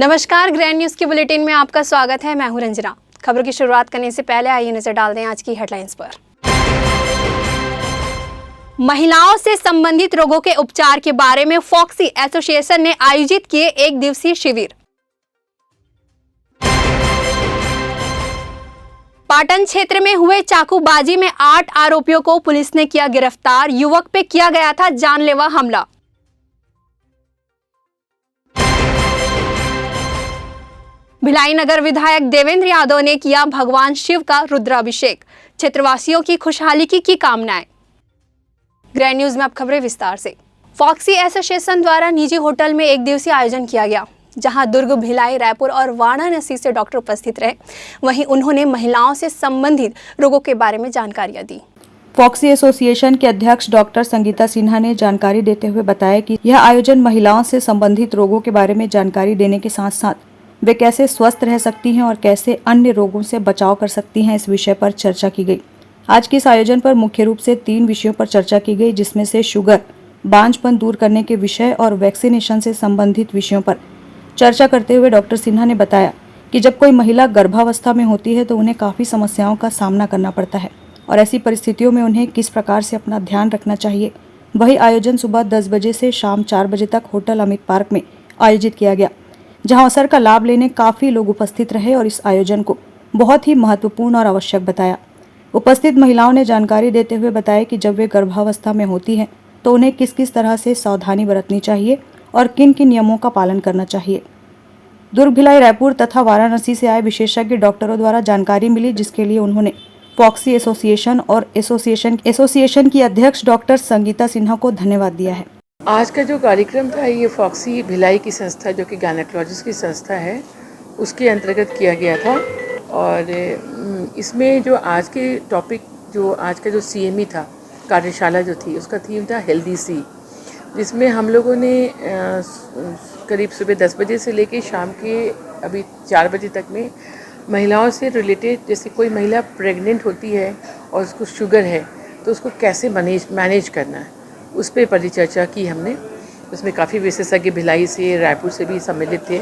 नमस्कार, grand news की bulletin में आपका स्वागत है। मैं हूं रंजना। खबर की शुरुआत करने से पहले आइए नजर डाल दें आज की हेडलाइंस पर। महिलाओं से संबंधित रोगों के उपचार के बारे में फॉक्सी एसोसिएशन ने आयोजित किए एक दिवसीय शिविर। पाटन क्षेत्र में हुए चाकूबाजी में 8 आरोपियों को पुलिस ने किया गिरफ्तार। युवक पे किया गया था जानलेवा हमला। भिलाई नगर विधायक देवेंद्र यादव ने किया भगवान शिव का रुद्राभिषेक। क्षेत्रवासियों की खुशहाली की कामनाएं। ग्रैंड न्यूज में अब खबरें विस्तार से। फॉक्सी एसोसिएशन द्वारा निजी होटल में एक दिवसीय आयोजन किया गया, जहां दुर्ग, भिलाई, रायपुर और वाराणसी से डॉक्टर उपस्थित रहे। वहीं उन्होंने महिलाओं से संबंधित रोगों के बारे में जानकारियां दी। फॉक्सी एसोसिएशन के अध्यक्ष डॉक्टर संगीता सिन्हा ने जानकारी देते हुए बताया कि यह आयोजन महिलाओं से संबंधित रोगों के बारे में जानकारी देने के साथ साथ वे कैसे स्वस्थ रह सकती हैं और कैसे अन्य रोगों से बचाव कर सकती हैं, इस विषय पर चर्चा की गई। आज के इस आयोजन पर मुख्य रूप से 3 विषयों पर चर्चा की गई, जिसमें से शुगर, बांझपन दूर करने के विषय और वैक्सीनेशन से संबंधित विषयों पर चर्चा करते हुए डॉक्टर सिन्हा ने बताया कि जब कोई महिला गर्भावस्था में होती है तो उन्हें काफ़ी समस्याओं का सामना करना पड़ता है और ऐसी परिस्थितियों में उन्हें किस प्रकार से अपना ध्यान रखना चाहिए। वही आयोजन सुबह 10 बजे से शाम 4 बजे तक होटल अमित पार्क में आयोजित किया गया, जहां अवसर का लाभ लेने काफ़ी लोग उपस्थित रहे और इस आयोजन को बहुत ही महत्वपूर्ण और आवश्यक बताया। उपस्थित महिलाओं ने जानकारी देते हुए बताया कि जब वे गर्भावस्था में होती हैं तो उन्हें किस किस तरह से सावधानी बरतनी चाहिए और किन किन नियमों का पालन करना चाहिए। दुर्ग, भिलाई, रायपुर तथा वाराणसी से आए विशेषज्ञ डॉक्टरों द्वारा जानकारी मिली, जिसके लिए उन्होंने फॉक्सी एसोसिएशन और एसोसिएशन की अध्यक्ष डॉक्टर संगीता सिन्हा को धन्यवाद दिया है। आज का जो कार्यक्रम था ये फॉक्सी भिलाई की संस्था, जो कि गायनेकोलॉजिस्ट की संस्था है, उसके अंतर्गत किया गया था। और इसमें जो आज के टॉपिक, जो आज का जो CME था, कार्यशाला जो थी, उसका थीम था हेल्दी सी, जिसमें हम लोगों ने करीब सुबह 10 बजे से लेके शाम के अभी 4 बजे तक में महिलाओं से रिलेटेड, जैसे कोई महिला प्रेग्नेंट होती है और उसको शुगर है तो उसको कैसे मैनेज करना है, उस पर परिचर्चा की हमने। उसमें काफ़ी विशेषज्ञ भिलाई से, रायपुर से भी सम्मिलित थे।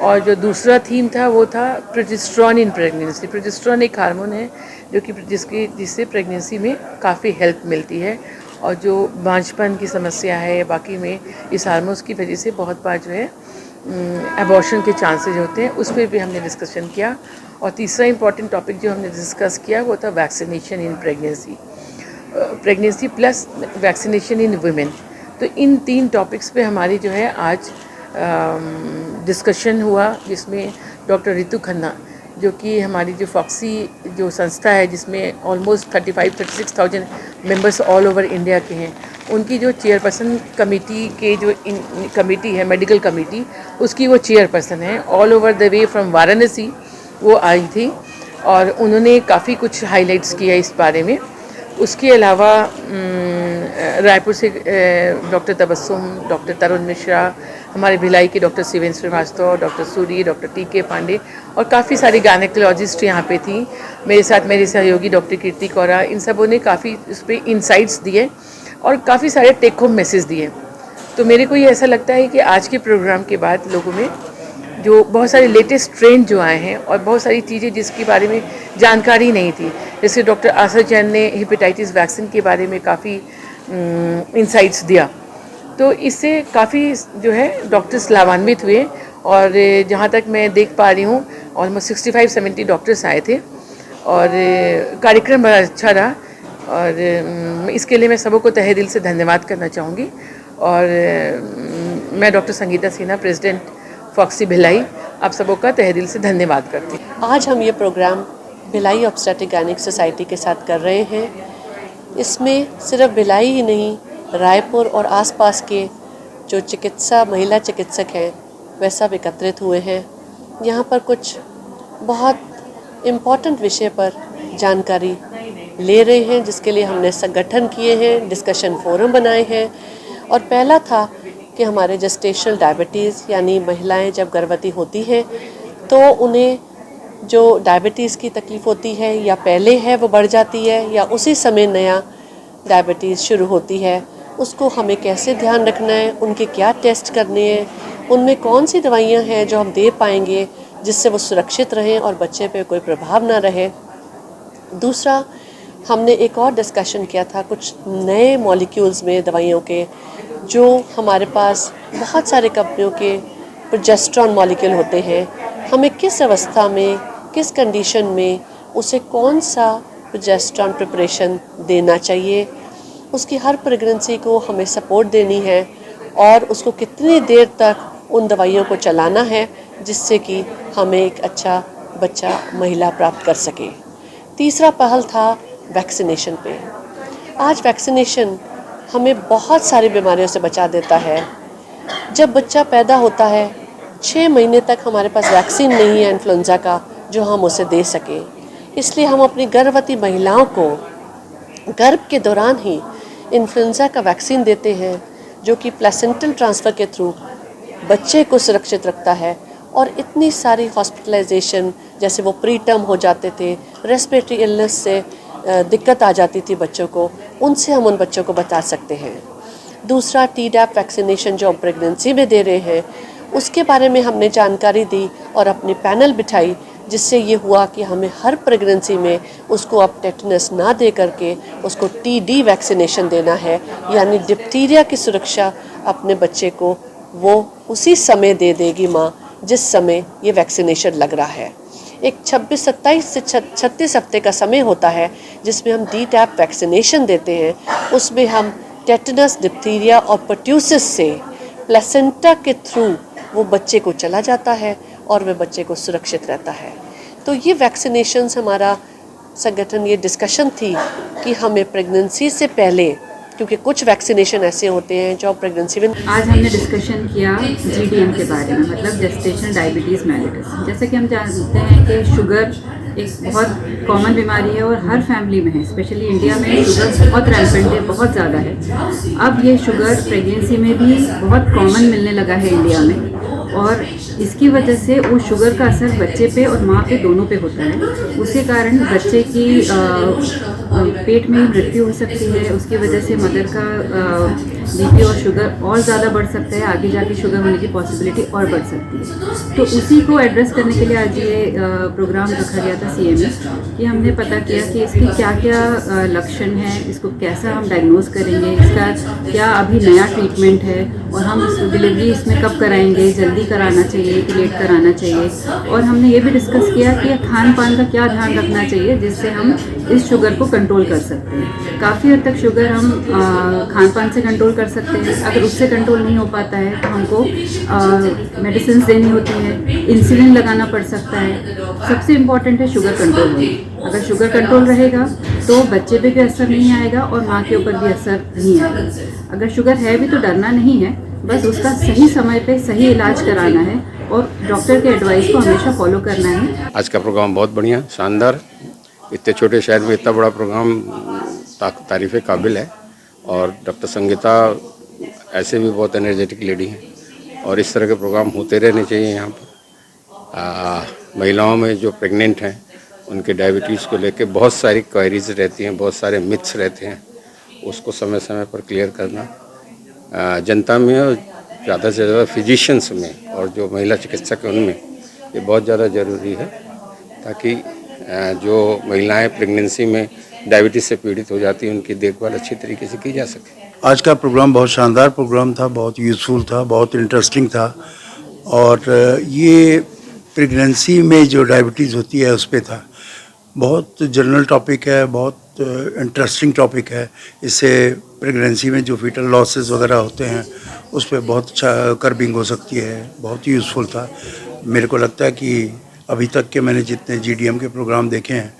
और जो दूसरा थीम था वो था प्रोजेस्टेरॉन इन प्रेगनेंसी। प्रोजेस्टेरॉन एक हार्मोन है जो कि जिससे प्रेगनेंसी में काफ़ी हेल्प मिलती है, और जो बांझपन की समस्या है, बाकी में इस हार्मोन्स की वजह से बहुत बार जो है एबॉर्शन के चांसेस होते हैं, उस पर भी हमने डिस्कशन किया। और तीसरा इम्पॉर्टेंट टॉपिक जो हमने डिस्कस किया वो था vaccination in pregnancy plus vaccination in women. तो इन 3 टॉपिक्स पे हमारी जो है आज डिस्कशन हुआ, जिसमें डॉक्टर रितु खन्ना, जो कि हमारी जो फॉक्सी जो संस्था है, जिसमें almost 35-36,000 members all over India के हैं, उनकी जो चेयरपर्सन कमेटी के जो कमेटी है, मेडिकल कमेटी, उसकी वो चेयरपर्सन है। All over the way from Varanasi वो आई थी और उन्होंने काफ़ी कुछ हाईलाइट्स किया इस बारे में। उसके अलावा रायपुर से डॉक्टर तबस्सुम, डॉक्टर तरुण मिश्रा, हमारे भिलाई के doctor Shivendra Srivastava, doctor Suri, doctor TK Pandey और काफ़ी सारी गायनेकोलॉजिस्ट यहाँ पे थी। मेरे साथ मेरे सहयोगी डॉक्टर कीर्ति कौरा, इन सबों ने काफ़ी उस पर इंसाइट्स दिए और काफ़ी सारे टेक होम मैसेज दिए। तो मेरे को ये ऐसा लगता है कि आज के प्रोग्राम के बाद लोगों में जो बहुत सारे लेटेस्ट ट्रेंड जो आए हैं और बहुत सारी चीज़ें जिसके बारे में जानकारी नहीं थी, जैसे डॉक्टर आशा जैन ने हेपेटाइटिस वैक्सीन के बारे में काफ़ी इंसाइट्स दिया, तो इससे काफ़ी जो है डॉक्टर्स लाभान्वित हुए। और जहाँ तक मैं देख पा रही हूँ ऑलमोस्ट 65-70 डॉक्टर्स आए थे और कार्यक्रम बड़ा अच्छा रहा। और इसके लिए मैं सबको तहे दिल से धन्यवाद करना चाहूँगी। और मैं डॉक्टर संगीता सिन्हा, प्रेसिडेंट फॉक्सी भिलाई, आप सबों का तहे दिल से धन्यवाद करती हूँ। आज हम ये programme Bhilai obstetric gynaec society के साथ कर रहे हैं। इसमें सिर्फ भिलाई ही नहीं, रायपुर और आसपास के जो महिला चिकित्सक हैं वह सब एकत्रित हुए हैं। यहाँ पर कुछ बहुत इम्पॉर्टेंट विषय पर जानकारी ले रहे हैं, जिसके लिए हमने संगठन किए हैं, डिस्कशन फोरम बनाए हैं। और पहला था कि हमारे जेस्टेशनल डायबिटीज़, यानी महिलाएं जब गर्भवती होती हैं तो उन्हें जो डायबिटीज़ की तकलीफ़ होती है या पहले है वो बढ़ जाती है या उसी समय नया डायबिटीज़ शुरू होती है, उसको हमें कैसे ध्यान रखना है, उनके क्या टेस्ट करने हैं, उनमें कौन सी दवाइयाँ हैं जो हम दे पाएंगे जिससे वो सुरक्षित रहें और बच्चे पे कोई प्रभाव ना रहे। दूसरा, हमने एक और डिस्कशन किया था कुछ नए मॉलिक्यूल्स में दवाइयों के, जो हमारे पास बहुत सारे कंपनियों के प्रोजेस्टेरॉन मॉलिक्यूल होते हैं। हमें किस अवस्था में, किस कंडीशन में उसे कौन सा प्रोजेस्टेरॉन प्रिपरेशन देना चाहिए, उसकी हर प्रेगनेंसी को हमें सपोर्ट देनी है और उसको कितनी देर तक उन दवाइयों को चलाना है जिससे कि हमें एक अच्छा बच्चा महिला प्राप्त कर सके। तीसरा पहल था वैक्सीनेशन पे। आज वैक्सीनेशन हमें बहुत सारी बीमारियों से बचा देता है। जब बच्चा पैदा होता है 6 महीने तक हमारे पास वैक्सीन नहीं है इन्फ्लुएंजा का जो हम उसे दे सकें, इसलिए हम अपनी गर्भवती महिलाओं को गर्भ के दौरान ही इन्फ्लुएंजा का वैक्सीन देते हैं, जो कि प्लेसेंटल ट्रांसफ़र के थ्रू बच्चे को सुरक्षित रखता है। और इतनी सारी हॉस्पिटलाइजेशन, जैसे वो प्रीटर्म हो जाते थे, रेस्पिरेटरी इलनेस से दिक्कत आ जाती थी बच्चों को, उनसे हम उन बच्चों को बचा सकते हैं। दूसरा, टीडैप वैक्सीनेशन जो हम प्रेगनेंसी में दे रहे हैं, उसके बारे में हमने जानकारी दी और अपनी पैनल बिठाई, जिससे ये हुआ कि हमें हर प्रेगनेंसी में उसको अब टेटनस ना दे करके उसको टीडी वैक्सीनेशन देना है, यानी डिप्थीरिया की सुरक्षा अपने बच्चे को वो उसी समय दे देगी माँ जिस समय ये वैक्सीनेशन लग रहा है। एक 26-27 से 36 हफ्ते का समय होता है जिसमें हम डी-टैप वैक्सीनेशन देते हैं। उसमें हम टेटनस, डिप्थीरिया और पर्ट्यूसिस से प्लेसेंटा के थ्रू वो बच्चे को चला जाता है और वह बच्चे को सुरक्षित रहता है। तो ये वैक्सीनेशंस हमारा संगठन, ये डिस्कशन थी कि हमें प्रेगनेंसी से पहले, क्योंकि कुछ वैक्सीनेशन ऐसे होते हैं जो प्रेगनेंसी में। आज हमने डिस्कशन किया जीडीएम के बारे में, मतलब जेस्टेशनल डायबिटीज़ मेलिटस। जैसे कि हम जानते हैं कि शुगर एक बहुत कॉमन बीमारी है और हर फैमिली में है, स्पेशली इंडिया में शुगर बहुत रैम्पेंट है, बहुत ज़्यादा है। अब ये शुगर प्रेगनेंसी में भी बहुत कॉमन मिलने लगा है इंडिया में, और इसकी वजह से वो शुगर का असर बच्चे पे और माँ पे दोनों पे होता है। उसके कारण बच्चे की पेट में मृत्यु हो सकती है। उसकी वजह से मदर का बीपी और शुगर और ज़्यादा बढ़ सकता है, आगे जाके शुगर होने की पॉसिबिलिटी और बढ़ सकती है। तो उसी को एड्रेस करने के लिए आज ये प्रोग्राम रखा गया था CME, कि हमने पता किया कि इसके क्या क्या लक्षण हैं, इसको कैसा हम डायग्नोज करेंगे, इसका क्या अभी नया ट्रीटमेंट है, और हम डिलीवरी इसमें कब कराएंगे, जल्दी कराना चाहिए कि लेट कराना चाहिए। और हमने ये भी डिस्कस किया कि खान पान का क्या ध्यान रखना चाहिए जिससे हम इस शुगर को कंट्रोल कर सकते हैं। काफ़ी हद तक शुगर हम खान पान से कंट्रोल कर सकते हैं। अगर उससे कंट्रोल नहीं हो पाता है तो हमको मेडिसिन देनी होती है, इंसुलिन लगाना पड़ सकता है। सबसे इम्पॉर्टेंट है शुगर कंट्रोल होना। अगर शुगर कंट्रोल रहेगा तो बच्चे पे भी असर नहीं आएगा और माँ के ऊपर भी असर नहीं आएगा। अगर शुगर है भी तो डरना नहीं है, बस उसका सही समय पे सही इलाज कराना है और डॉक्टर के एडवाइस को हमेशा फॉलो करना है। आज का प्रोग्राम बहुत बढ़िया, शानदार। इतने छोटे शहर में इतना बड़ा प्रोग्राम तारीफ़ काबिल है। और डॉक्टर संगीता ऐसे भी बहुत एनर्जेटिक लेडी हैं और इस तरह के प्रोग्राम होते रहने चाहिए यहाँ पर। महिलाओं में जो प्रेग्नेंट हैं उनके डायबिटीज़ को लेके बहुत सारी क्वेरीज रहती हैं, बहुत सारे मिथ्स रहते हैं, उसको समय समय पर क्लियर करना जनता में और ज़्यादा से ज़्यादा फिजिशियंस में और जो महिला चिकित्सक हैं उनमें ये बहुत ज़्यादा ज़रूरी है, ताकि जो महिलाएं प्रेगनेंसी में डायबिटीज़ से पीड़ित हो जाती हैं उनकी देखभाल अच्छी तरीके से की जा सके। आज का प्रोग्राम बहुत शानदार प्रोग्राम था, बहुत यूज़फुल था, बहुत इंटरेस्टिंग था। और ये प्रेगनेंसी में जो डायबिटीज़ होती है उस पर था। बहुत जनरल टॉपिक है, बहुत इंटरेस्टिंग टॉपिक है। इससे प्रेगनेंसी में जो फीटल लॉसेस वगैरह होते हैं उस पर बहुत अच्छा कर्बिंग हो सकती है। बहुत यूज़फुल था। मेरे को लगता है कि अभी तक के मैंने जितने GDM के प्रोग्राम देखे हैं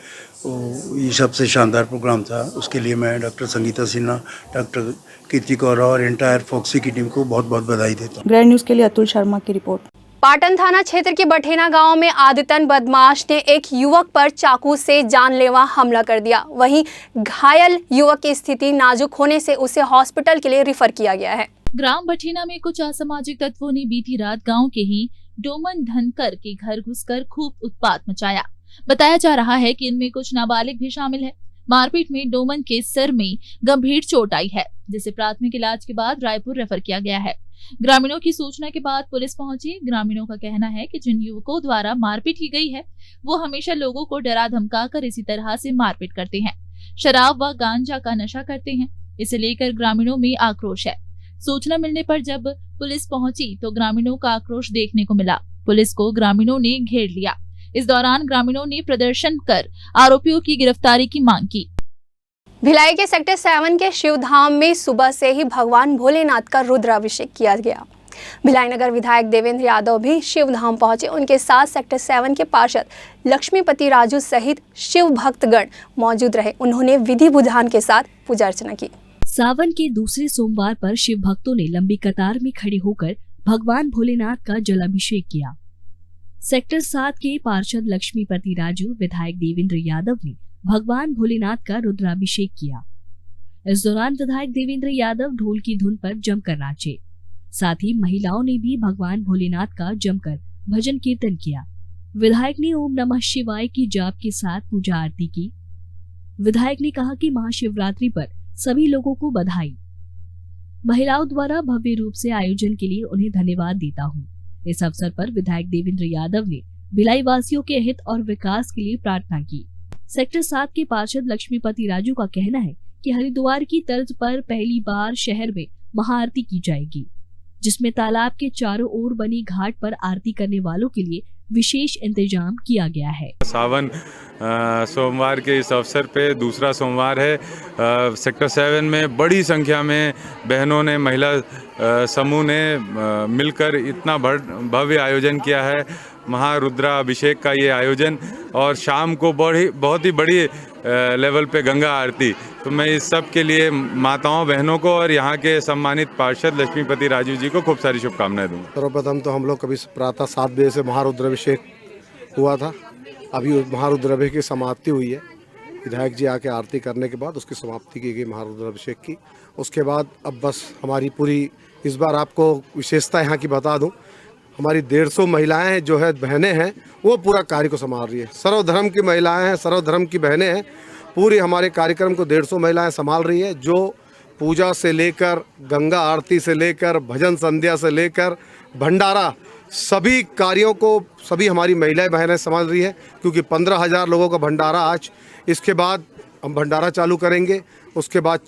वो ये सबसे शानदार प्रोग्राम था। उसके लिए मैं डॉक्टर संगीता सिन्हा, डॉक्टर कीर्ति कौरा और एंटायर फॉक्सी की टीम को बहुत बहुत बधाई देता हूँ। ग्रैंड न्यूज़ के लिए अतुल शर्मा की रिपोर्ट। पाटन थाना क्षेत्र के बठेना गांव में आदितन बदमाश ने एक युवक पर चाकू से जानलेवा हमला कर दिया। वहीं घायल युवक की स्थिति नाजुक होने से उसे हॉस्पिटल के लिए रिफर किया गया है। ग्राम बठेना में कुछ असामाजिक तत्वों ने बीती रात गांव के ही डोमन धनकर के घर घुसकर खूब उत्पात मचाया। बताया जा रहा है कि इनमें कुछ नाबालिग भी शामिल है। मारपीट में डोमन के सर में गंभीर चोट आई है, जिसे प्राथमिक इलाज के बाद रायपुर रेफर किया गया है। ग्रामीणों की सूचना के बाद पुलिस पहुंची। ग्रामीणों का कहना है कि जिन युवकों द्वारा मारपीट की गई है वो हमेशा लोगों को डरा धमकाकर इसी तरह से मारपीट करते हैं, शराब व गांजा का नशा करते हैं। इसे लेकर ग्रामीणों में आक्रोश है। सूचना मिलने पर जब पुलिस पहुंची तो ग्रामीणों का आक्रोश देखने को मिला। पुलिस को ग्रामीणों ने घेर लिया। इस दौरान ग्रामीणों ने प्रदर्शन कर आरोपियों की गिरफ्तारी की मांग की। भिलाई के सेक्टर 7 के शिवधाम में सुबह से ही भगवान भोलेनाथ का रुद्राभिषेक किया गया। भिलाई नगर विधायक देवेंद्र यादव भी शिवधाम पहुंचे। उनके साथ सेक्टर 7 के पार्षद लक्ष्मीपति राजू सहित शिव भक्तगण मौजूद रहे। उन्होंने विधि विधान के साथ पूजा अर्चना की। सावन के दूसरे सोमवार पर शिव भक्तों ने लंबी कतार में खड़े होकर भगवान भोलेनाथ का जलाभिषेक किया। सेक्टर 7 के पार्षद लक्ष्मीपति राजू, विधायक देवेंद्र यादव ने भगवान भोलेनाथ का रुद्राभिषेक किया। इस दौरान विधायक देवेंद्र यादव ढोल की धुन पर जमकर नाचे। साथ ही महिलाओं ने भी भगवान भोलेनाथ का जमकर भजन कीर्तन किया। विधायक ने ओम नमः शिवाय की जाप के साथ पूजा आरती की। विधायक ने कहा कि महाशिवरात्रि पर सभी लोगों को बधाई। महिलाओं द्वारा भव्य रूप से आयोजन के लिए उन्हें धन्यवाद देता हूँ। इस अवसर पर विधायक देवेंद्र यादव ने भिलाई वासियों के हित और विकास के लिए प्रार्थना की। सेक्टर 7 के पार्षद लक्ष्मीपति राजू का कहना है कि हरिद्वार की तर्ज पर पहली बार शहर में महाआरती की जाएगी, जिसमें तालाब के चारों ओर बनी घाट पर आरती करने वालों के लिए विशेष इंतजाम किया गया है। सावन सोमवार के इस अवसर पे दूसरा सोमवार है। सेक्टर 7 में बड़ी संख्या में बहनों ने, महिला समूह ने मिलकर इतना भव्य आयोजन किया है, महारुद्राभिषेक का ये आयोजन, और शाम को बहुत ही बड़ी लेवल पे गंगा आरती। तो मैं इस सब के लिए माताओं बहनों को और यहाँ के सम्मानित पार्षद लक्ष्मीपति राजू जी को खूब सारी शुभकामनाएं दूंगा। सर्वप्रथम तो हम लोग कभी प्रातः 7 बजे से महारुद्राभिषेक हुआ था। अभी महारुद्राभिषेक की समाप्ति हुई है। विधायक जी आके आरती करने के बाद उसकी समाप्ति की गई महारुद्राभिषेक की। उसके बाद अब बस हमारी पूरी, इस बार आपको विशेषता यहाँ की बता दूँ, हमारी 150 महिलाएं जो है, बहनें हैं, वो पूरा कार्य को संभाल रही है। सर्वधर्म की महिलाएं हैं, सर्वधर्म की बहनें हैं। पूरी हमारे कार्यक्रम को 150 महिलाएं संभाल रही है, जो पूजा से लेकर, गंगा आरती से लेकर, भजन संध्या से लेकर भंडारा, सभी कार्यों को सभी हमारी महिलाएं बहनें संभाल रही है। क्योंकि 15,000 लोगों का भंडारा आज, इसके बाद हम भंडारा चालू करेंगे। उसके बाद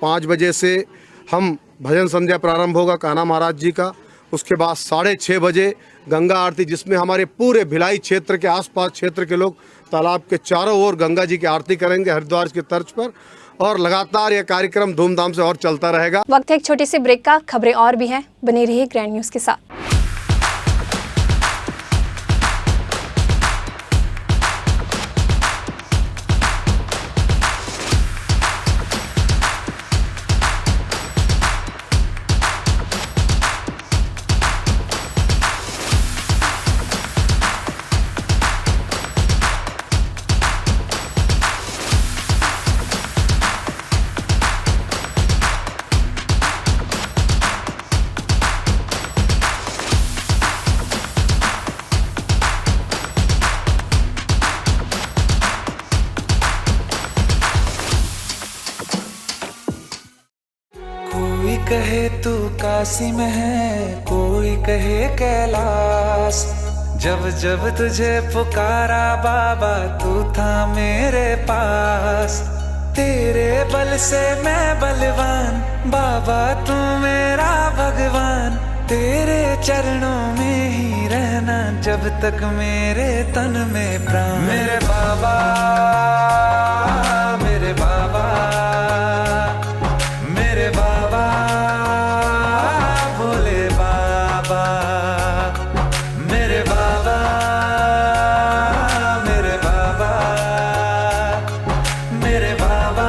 5 बजे से हम भजन संध्या प्रारंभ होगा कान्हा महाराज जी का। उसके बाद 6:30 बजे गंगा आरती, जिसमें हमारे पूरे भिलाई क्षेत्र के आसपास क्षेत्र के लोग तालाब के चारों ओर गंगा जी की आरती करेंगे हरिद्वार की तर्ज पर। और लगातार यह कार्यक्रम धूमधाम से और चलता रहेगा। वक्त है एक छोटी सी ब्रेक का। खबरें और भी हैं, बने रहिए ग्रैंड न्यूज के साथ। कोई कहे तू काशी में है, कोई कहे कैलाश। जब जब तुझे पुकारा बाबा, तू था मेरे पास। तेरे बल से मैं बलवान, बाबा तू मेरा भगवान। तेरे चरणों में ही रहना जब तक मेरे तन में प्राण। मेरे बाबा, मेरे बाबा, मेरे बाबा, भोले बाबा। मेरे बाबा, मेरे बाबा, मेरे बाबा,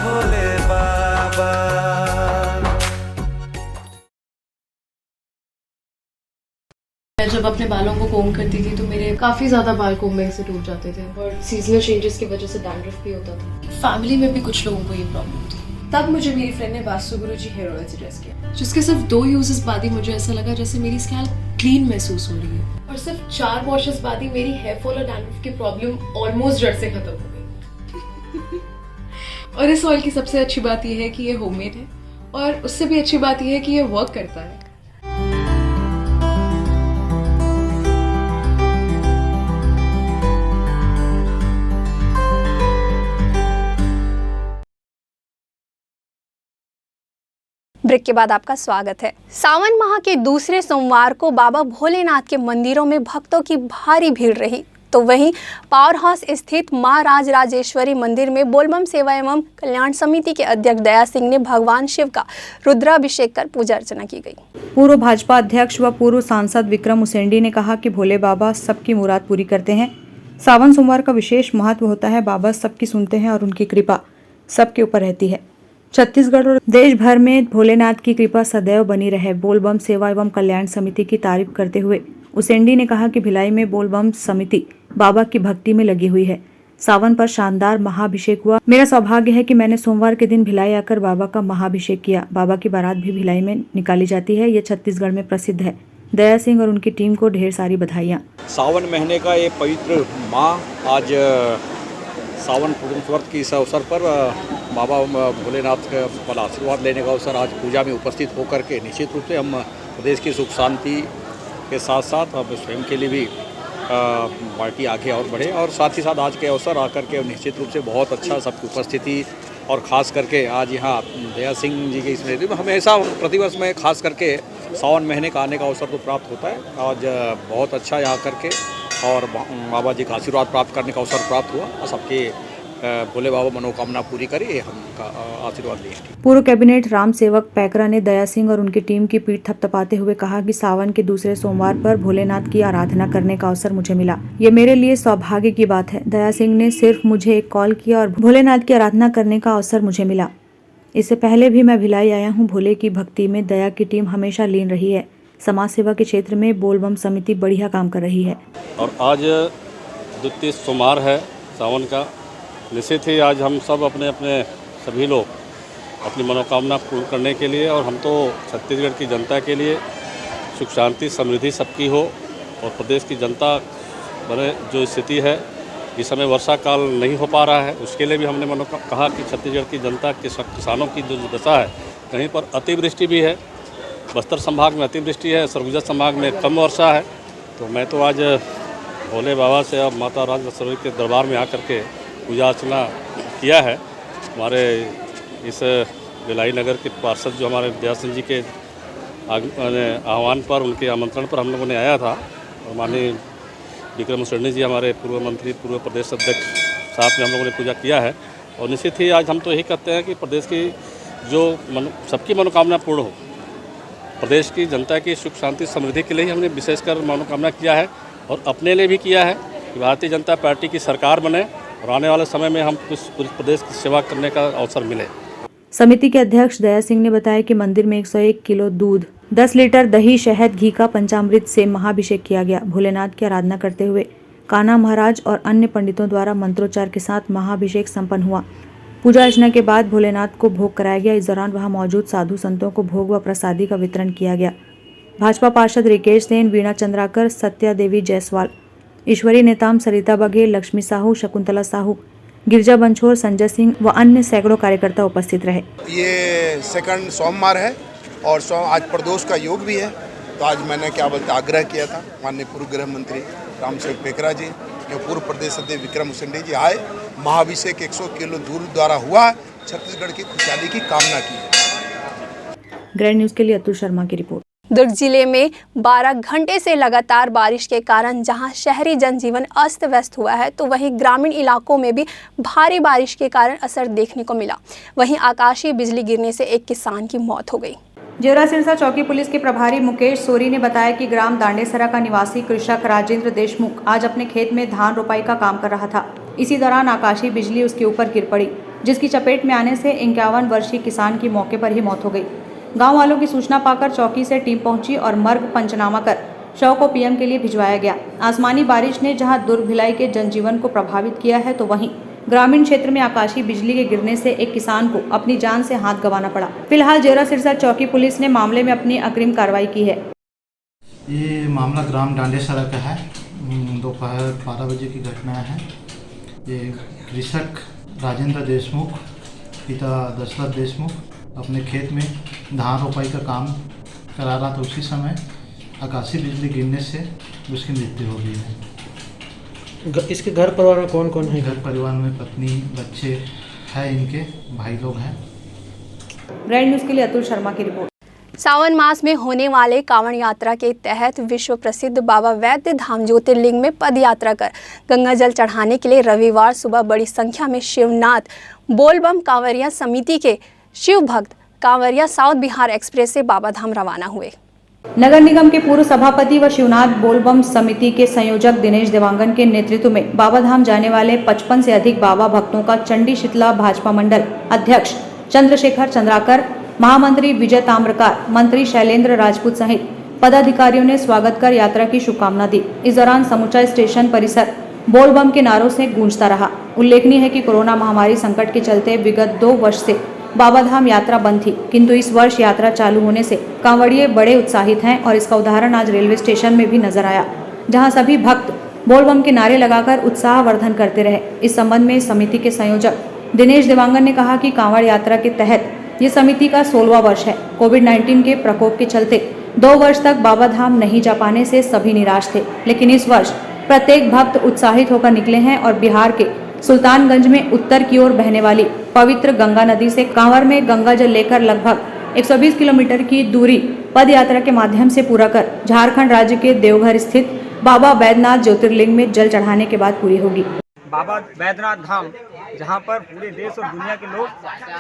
भोले बाबा। मैं जब अपने बालों को कोम करती थी तो मेरे काफ़ी ज़्यादा बाल कोम्बिंग से टूट जाते थे और सीजनल चेंजेस की वजह से डैंड्रफ भी होता था। फैमिली में भी कुछ लोगों को ये प्रॉब्लम थी। तब मुझे मेरी फ्रेंड ने वास्तु गुरुजी हेयर ऑयल सजेस्ट किया, जिसके सिर्फ 2 यूजेस बाद ही मुझे ऐसा लगा जैसे मेरी स्कैल्प क्लीन महसूस हो रही है। और सिर्फ 4 वॉशेस बाद ही मेरी हेयर फॉल और डैंड्रफ की प्रॉब्लम ऑलमोस्ट जड़ से खत्म हो गई। और इस ऑयल की सबसे अच्छी बात यह है कि ये होममेड है और उससे भी अच्छी बात यह है कि ये वर्क करता है। ब्रेक के बाद आपका स्वागत है। सावन माह के दूसरे सोमवार को बाबा भोलेनाथ के मंदिरों में भक्तों की भारी भीड़ रही, तो वहीं पावर हाउस स्थित मां राजराजेश्वरी मंदिर में बोलबम सेवा एवं कल्याण समिति के अध्यक्ष दया सिंह ने भगवान शिव का रुद्राभिषेक कर पूजा अर्चना की गई। पूर्व भाजपा अध्यक्ष व पूर्व सांसद विक्रम उसेंडी ने कहा कि भोले बाबा सबकी मुराद पूरी करते हैं। सावन सोमवार का विशेष महत्व होता है। बाबा सबकी सुनते हैं और उनकी कृपा सबके ऊपर रहती है। छत्तीसगढ़ और देश भर में भोलेनाथ की कृपा सदैव बनी रहे। बोलबम सेवा एवं कल्याण समिति की तारीफ करते हुए उसेंडी ने कहा कि भिलाई में बोलबम समिति बाबा की भक्ति में लगी हुई है। सावन पर शानदार महाभिषेक हुआ। मेरा सौभाग्य है कि मैंने सोमवार के दिन भिलाई आकर बाबा का महाभिषेक किया। बाबा की बारात भी भिलाई में निकाली जाती है। ये छत्तीसगढ़ में प्रसिद्ध है। दया सिंह और उनकी टीम को ढेर सारी बधाइयाँ। सावन महीने का ये पवित्र माह आज सावन पूर्णिमा व्रत की इस अवसर पर बाबा भोलेनाथ का आशीर्वाद लेने का अवसर आज पूजा में उपस्थित होकर के निश्चित रूप से हम प्रदेश की सुख शांति के साथ साथ अब स्वयं के लिए भी पार्टी आगे और बढ़े, और साथ ही साथ आज के अवसर आकर के निश्चित रूप से बहुत अच्छा सबकी उपस्थिति, और ख़ास करके आज यहाँ दया सिंह जी की स्मृति में हमेशा प्रतिवर्ष में खास करके सावन महीने का आने का अवसर तो प्राप्त होता है। आज बहुत अच्छा यहाँ करके और बाबा जी का आशीर्वाद प्राप्त करने का अवसर प्राप्त हुआ और सबके भोले बाबा मनोकामना पूरी करे, हम आशीर्वाद लिए। पूर्व कैबिनेट राम सेवक पैकरा ने दया सिंह और उनकी टीम की पीठ थपथपाते हुए कहा कि सावन के दूसरे सोमवार पर भोलेनाथ की आराधना करने का अवसर मुझे मिला। ये मेरे लिए सौभाग्य की बात है। दया सिंह ने सिर्फ मुझे एक कॉल किया और भोलेनाथ की आराधना करने का अवसर मुझे मिला। इससे पहले भी मैं भिलाई आया हूँ। भोले की भक्ति में दया की टीम हमेशा लीन रही है। समाज सेवा के क्षेत्र में बोलबम समिति बढ़िया काम कर रही है। और आज द्वितीय सोमवार है सावन का। निश्चित ही आज हम सब अपने अपने सभी लोग अपनी मनोकामना पूर्ण करने के लिए, और हम तो छत्तीसगढ़ की जनता के लिए सुख शांति समृद्धि सबकी हो और प्रदेश की जनता बने जो स्थिति है, इस समय वर्षा काल नहीं हो पा रहा है, उसके लिए भी हमने कहा कि छत्तीसगढ़ की जनता के किसानों की जो दशा है, कहीं पर अतिवृष्टि भी है। बस्तर संभाग में अतिवृष्टि है, सरगुजा संभाग में कम वर्षा है। तो मैं तो आज भोले बाबा से और माता राजराजेश्वरी के दरबार में आकर के पूजा अर्चना किया है। हमारे इस भिलाई नगर के पार्षद जो हमारे दया सिंह जी के आह्वान पर, उनके आमंत्रण पर हम लोगों ने आया था, और माननीय विक्रम उसेंडी जी हमारे पूर्व मंत्री पूर्व प्रदेश अध्यक्ष साथ में हम लोगों ने पूजा किया है। और निश्चित ही आज हम तो यही कहते हैं कि प्रदेश की जो सबकी मनोकामना पूर्ण हो, प्रदेश की जनता की सुख शांति समृद्धि के लिए हमने विशेषकर मनोकामना किया है, और अपने लिए भी किया है कि भारतीय जनता पार्टी की सरकार बने और आने वाले समय में हम पूरे प्रदेश की सेवा करने का अवसर मिले। समिति के अध्यक्ष दया सिंह ने बताया कि मंदिर में 101 किलो दूध, 10 लीटर दही, शहद, घी का पंचामृत से महाभिषेक किया गया। भोलेनाथ की आराधना करते हुए कान्हा महाराज और अन्य पंडितों द्वारा मंत्रोच्चार के साथ महाभिषेक संपन्न हुआ। पूजा अर्चना के बाद भोलेनाथ को भोग कराया गया। इस दौरान वहां मौजूद साधु संतों को भोग व प्रसादी का वितरण किया गया। भाजपा पार्षद रिकेश सेन, वीणा चंद्राकर, सत्या देवी जायसवाल, ईश्वरी नेताम, सरिता बघेल, लक्ष्मी साहू, शकुंतला साहू, गिरजा बंछोर, संजय सिंह व अन्य सैकड़ों कार्यकर्ता उपस्थित रहे। ये सेकंड सोमवार है और आज प्रदोष का योग भी है, तो आज मैंने क्या बोलते आग्रह किया था माननीय पूर्व गृह मंत्री राम सेवक पैकरा जी, पूर्व प्रदेश अध्यक्ष विक्रम उसेंडी जी आए, महाभिषेक 100 किलो दूध द्वारा हुआ, छत्तीसगढ़ की खुशहाली की कामना की है। ग्रैंड न्यूज के लिए अतुल शर्मा की रिपोर्ट। दुर्ग जिले में 12 घंटे से लगातार बारिश के कारण जहां शहरी जनजीवन अस्त व्यस्त हुआ है, तो वहीं ग्रामीण इलाकों में भी भारी बारिश के कारण असर देखने को मिला। वहीं आकाशीय बिजली गिरने से एक किसान की मौत हो गई। जेवरा सिरसा चौकी पुलिस के प्रभारी मुकेश सोरी ने बताया कि ग्राम दांडेसरा का निवासी कृषक राजेंद्र देशमुख आज अपने खेत में धान रोपाई का काम कर रहा था। इसी दौरान आकाशीय बिजली उसके ऊपर गिर पड़ी, जिसकी चपेट में आने से 51 वर्षीय किसान की मौके पर ही मौत हो गई। गांव वालों की सूचना पाकर चौकी से टीम पहुंची और मर्ग पंचनामा कर शव को पीएम के लिए भिजवाया गया। आसमानी बारिश ने जहां दुर्ग भिलाई के जनजीवन को प्रभावित किया है, तो वहीं ग्रामीण क्षेत्र में आकाशीय बिजली के गिरने से एक किसान को अपनी जान से हाथ गंवाना पड़ा। फिलहाल जेवरा सिरसा चौकी पुलिस ने मामले में अपनी अग्रिम कार्रवाई की है। ये मामला ग्राम दांडेसरा का है। दोपहर 12 बजे की घटना है। ये कृषक राजेंद्र देशमुख पिता दशरथ देशमुख अपने खेत में धान रोपाई का काम करा रहा था। उसी समय आकाशीय बिजली गिरने से उसकी मृत्यु हो गई है। इसके घर परिवार में कौन कौन है? घर परिवार में पत्नी, बच्चे हैं, इनके भाई लोग हैं। ग्रैंड न्यूज़ के लिए अतुल शर्मा की रिपोर्ट। सावन मास में होने वाले कांवड़ यात्रा के तहत विश्व प्रसिद्ध बाबा वैद्य धाम ज्योतिर्लिंग में पद यात्रा कर गंगा जल चढ़ाने के लिए रविवार सुबह बड़ी संख्या में शिवनाथ बोलबम कांवरिया समिति के शिव भक्त कांवरिया साउथ बिहार एक्सप्रेस से बाबा धाम रवाना हुए। नगर निगम के पूर्व सभापति व शिवनाथ बोलबम समिति के संयोजक दिनेश देवांगन के नेतृत्व में बाबा धाम जाने वाले 55 से अधिक बाबा भक्तों का चंडी शीतला भाजपा मंडल अध्यक्ष चंद्रशेखर चंद्राकर, महामंत्री विजय ताम्रकार, मंत्री शैलेंद्र राजपूत सहित पदाधिकारियों ने स्वागत कर यात्रा की शुभकामना दी। इस दौरान समूचा स्टेशन परिसर बोलबम के नारों से गूंजता रहा। उल्लेखनीय है कि कोरोना महामारी संकट के चलते विगत 2 वर्ष से बाबा धाम यात्रा बंद थी, किंतु इस वर्ष यात्रा चालू होने से कांवड़िए बड़े उत्साहित हैं और इसका उदाहरण आज रेलवे स्टेशन में भी नजर आया, जहां सभी भक्त बोलबम के नारे लगाकर उत्साहवर्धन करते रहे। इस संबंध में समिति के संयोजक दिनेश देवांगन ने कहा कि कांवड़ यात्रा के तहत ये समिति का 16वां वर्ष है। कोविड-19 के प्रकोप के चलते 2 वर्ष तक बाबा धाम नहीं जा पाने से सभी निराश थे, लेकिन इस वर्ष प्रत्येक भक्त उत्साहित होकर निकले हैं और बिहार के सुल्तानगंज में उत्तर की ओर बहने वाली पवित्र गंगा नदी से कांवर में गंगा जल लेकर लगभग 120 किलोमीटर की दूरी पद यात्रा के माध्यम से पूरा कर झारखंड राज्य के देवघर स्थित बाबा बैद्यनाथ ज्योतिर्लिंग में जल चढ़ाने के बाद पूरी होगी। बाबा बैद्यनाथ धाम, जहां पर पूरे देश और दुनिया के लोग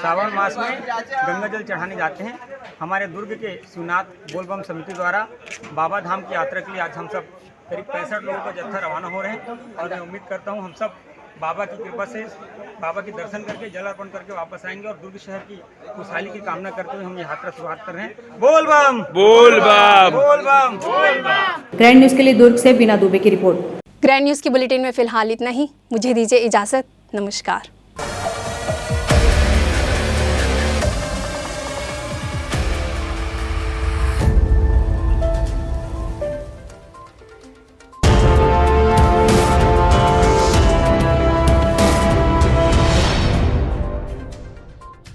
सावन मास में गंगा जल चढ़ाने जाते हैं, हमारे दुर्ग के शिवनाथ बोलबम समिति द्वारा बाबा धाम की यात्रा के लिए आज हम सब करीब 65 लोगों का जत्था रवाना हो रहे हैं और मैं उम्मीद करता हूं हम सब बाबा की कृपा से बाबा के दर्शन करके जल अर्पण करके वापस आएंगे और दुर्ग शहर की खुशहाली की कामना करते हुए हम यात्रा शुरुआत कर रहे हैं। बोल बम बोल बम बोल बम बोल बम। ग्रैंड न्यूज़ के लिए दुर्ग से बिना दुबे की रिपोर्ट। ग्रैंड न्यूज़ की बुलेटिन में फिलहाल इतना ही। मुझे दीजिए इजाजत। नमस्कार।